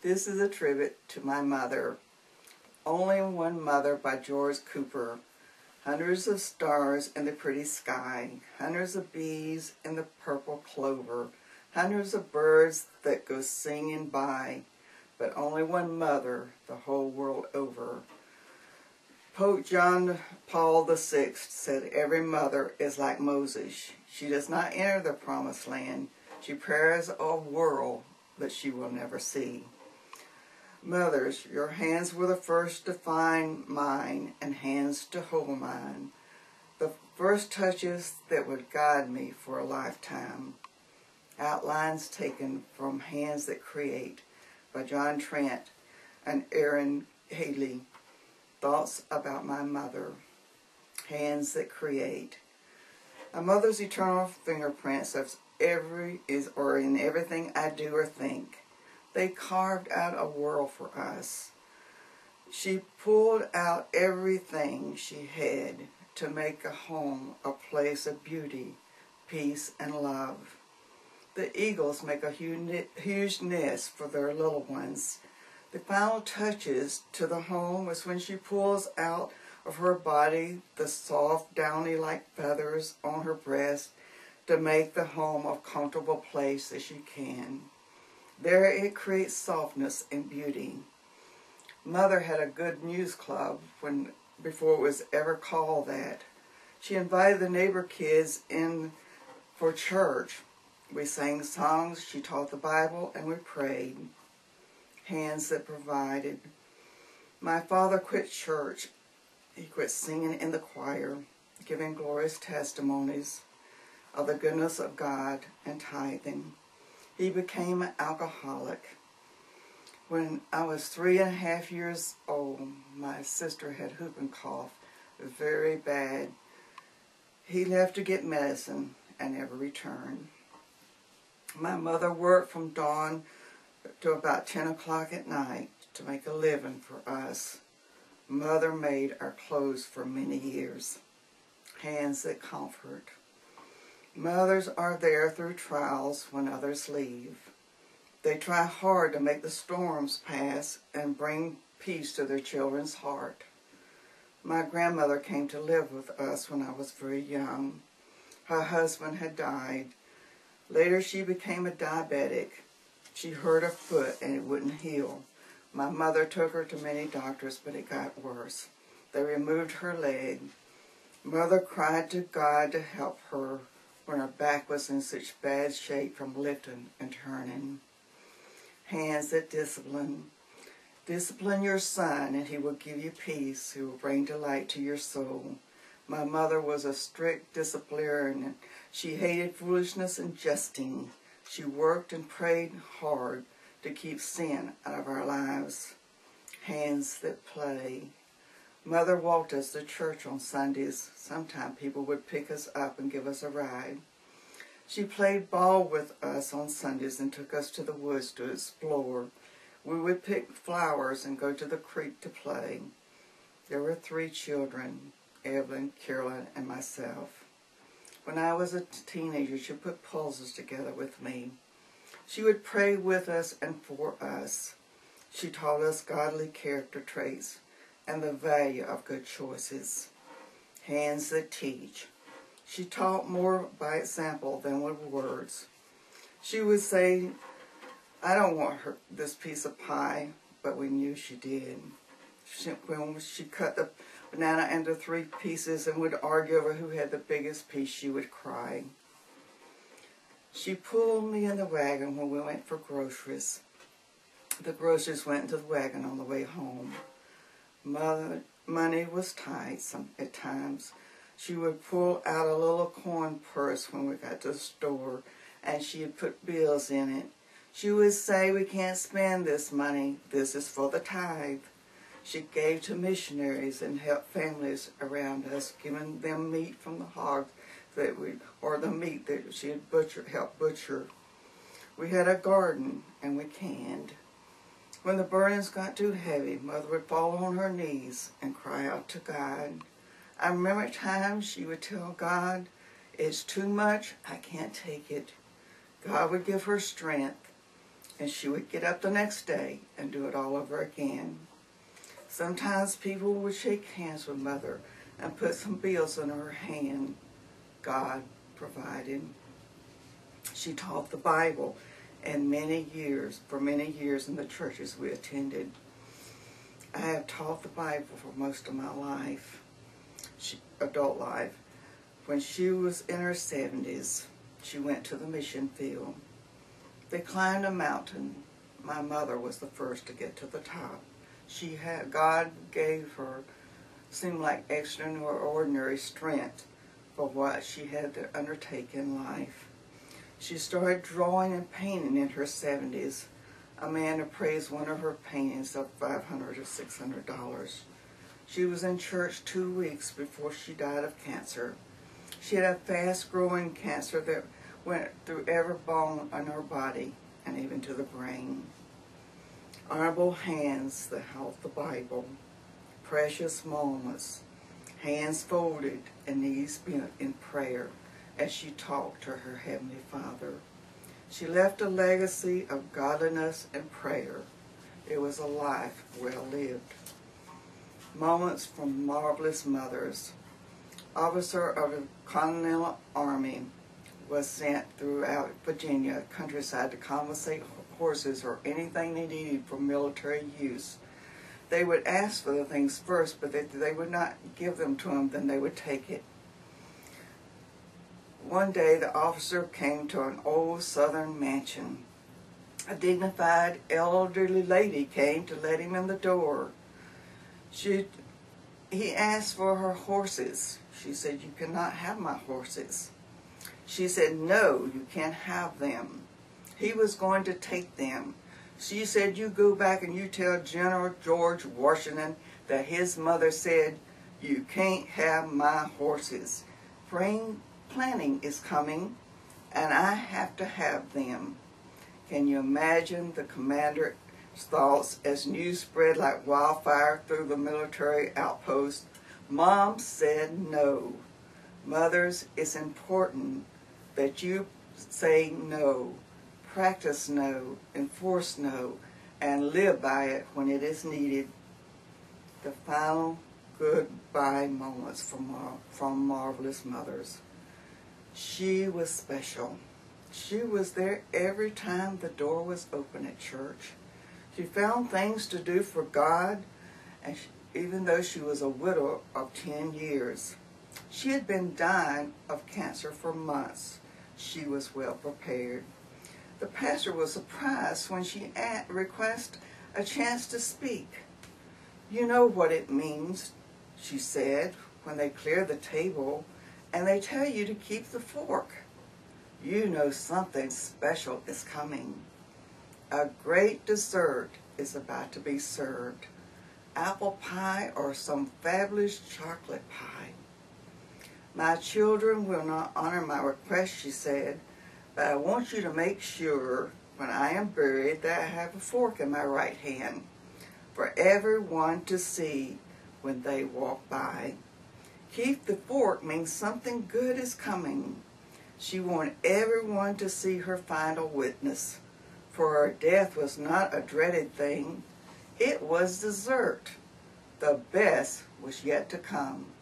This is a tribute to my mother. Only One Mother by George Cooper. Hundreds of stars in the pretty sky, hundreds of bees in the purple clover, hundreds of birds that go singing by, but only one mother the whole world over. Pope John Paul VI said every mother is like Moses. She does not enter the promised land. She prepares a world that she will never see. Mothers, your hands were the first to find mine and hands to hold mine. The first touches that would guide me for a lifetime. Outlines taken from Hands That Create by John Trent and Aaron Haley. Thoughts about my mother. Hands that create. A mother's eternal fingerprints are in everything I do or think. They carved out a world for us. She pulled out everything she had to make a home, a place of beauty, peace, and love. The eagles make a huge nest for their little ones. The final touches to the home is when she pulls out of her body the soft, downy-like feathers on her breast to make the home a comfortable place as she can. There it creates softness and beauty. Mother had a good news club before it was ever called that. She invited the neighbor kids in for church. We sang songs, she taught the Bible, and we prayed. Hands that provided. My father quit church. He quit singing in the choir, giving glorious testimonies of the goodness of God and tithing. He became an alcoholic. When I was 3.5 years old, my sister had whooping cough. It was very bad. He left to get medicine and never returned. My mother worked from dawn to about 10 o'clock at night to make a living for us. Mother made our clothes for many years. Hands that comfort. Mothers are there through trials when others leave. They try hard to make the storms pass and bring peace to their children's heart. My grandmother came to live with us when I was very young. Her husband had died. Later she became a diabetic. She hurt her foot and it wouldn't heal. My mother took her to many doctors, but it got worse. They removed her leg. Mother cried to God to help her when her back was in such bad shape from lifting and turning. Hands that discipline. Discipline your son, and he will give you peace. He will bring delight to your soul. My mother was a strict disciplinarian, and she hated foolishness and jesting. She worked and prayed hard to keep sin out of our lives. Hands that play. Mother walked us to church on Sundays. Sometimes people would pick us up and give us a ride. She played ball with us on Sundays and took us to the woods to explore. We would pick flowers and go to the creek to play. There were 3 children, Evelyn, Carolyn, and myself. When I was a teenager, she put puzzles together with me. She would pray with us and for us. She taught us godly character traits and the value of good choices. Hands that teach. She taught more by example than with words. She would say, I don't want this piece of pie, but we knew she did. When she cut the banana into 3 pieces and would argue over who had the biggest piece, she would cry. She pulled me in the wagon when we went for groceries. The groceries went into the wagon on the way home. Money was tight at times. She would pull out a little coin purse when we got to the store, and she would put bills in it. She would say, we can't spend this money. This is for the tithe. She gave to missionaries and helped families around us, giving them meat from the hogs or the meat that she had helped butcher. We had a garden, and we canned. When the burdens got too heavy, Mother would fall on her knees and cry out to God. I remember times she would tell God, it's too much, I can't take it. God would give her strength. and she would get up the next day and do it all over again. Sometimes people would shake hands with Mother and put some bills in her hand. God provided. She taught the Bible for many years in the churches we attended. I have taught the Bible for most of my life, adult life. When she was in her 70s, she went to the mission field. They climbed a mountain. My mother was the first to get to the top. God gave her, seemed like extraordinary strength for what she had to undertake in life. She started drawing and painting in her 70s. A man appraised one of her paintings of $500 or $600. She was in church 2 weeks before she died of cancer. She had a fast-growing cancer that went through every bone in her body and even to the brain. Honorable hands that held the Bible, precious moments, hands folded and knees bent in prayer as she talked to her Heavenly Father. She left a legacy of godliness and prayer. It was a life well lived. Moments from marvelous mothers. Officer of the Continental Army was sent throughout Virginia countryside to compensate horses or anything they needed for military use. They would ask for the things first, but they would not give them to them, then they would take it. One day the officer came to an old southern mansion. A dignified elderly lady came to let him in the door. He asked for her horses. She said, "You cannot have my horses." She said, "No, you can't have them." He was going to take them. She said, "You go back and you tell General George Washington that his mother said, you can't have my horses. Planning is coming, and I have to have them." Can you imagine the commander's thoughts as news spread like wildfire through the military outpost? Mom said no. Mothers, it's important that you say no, practice no, enforce no, and live by it when it is needed. The final goodbye moments from marvelous mothers. She was special. She was there every time the door was open at church. She found things to do for God, and even though she was a widow of 10 years. She had been dying of cancer for months. She was well prepared. The pastor was surprised when she requested a chance to speak. "You know what it means," she said, "when they clear the table and they tell you to keep the fork. You know something special is coming. A great dessert is about to be served. Apple pie or some fabulous chocolate pie. My children will not honor my request," she said, "but I want you to make sure when I am buried that I have a fork in my right hand for everyone to see when they walk by. Keep the fork means something good is coming." She wanted everyone to see her final witness, for her death was not a dreaded thing. It was dessert. The best was yet to come.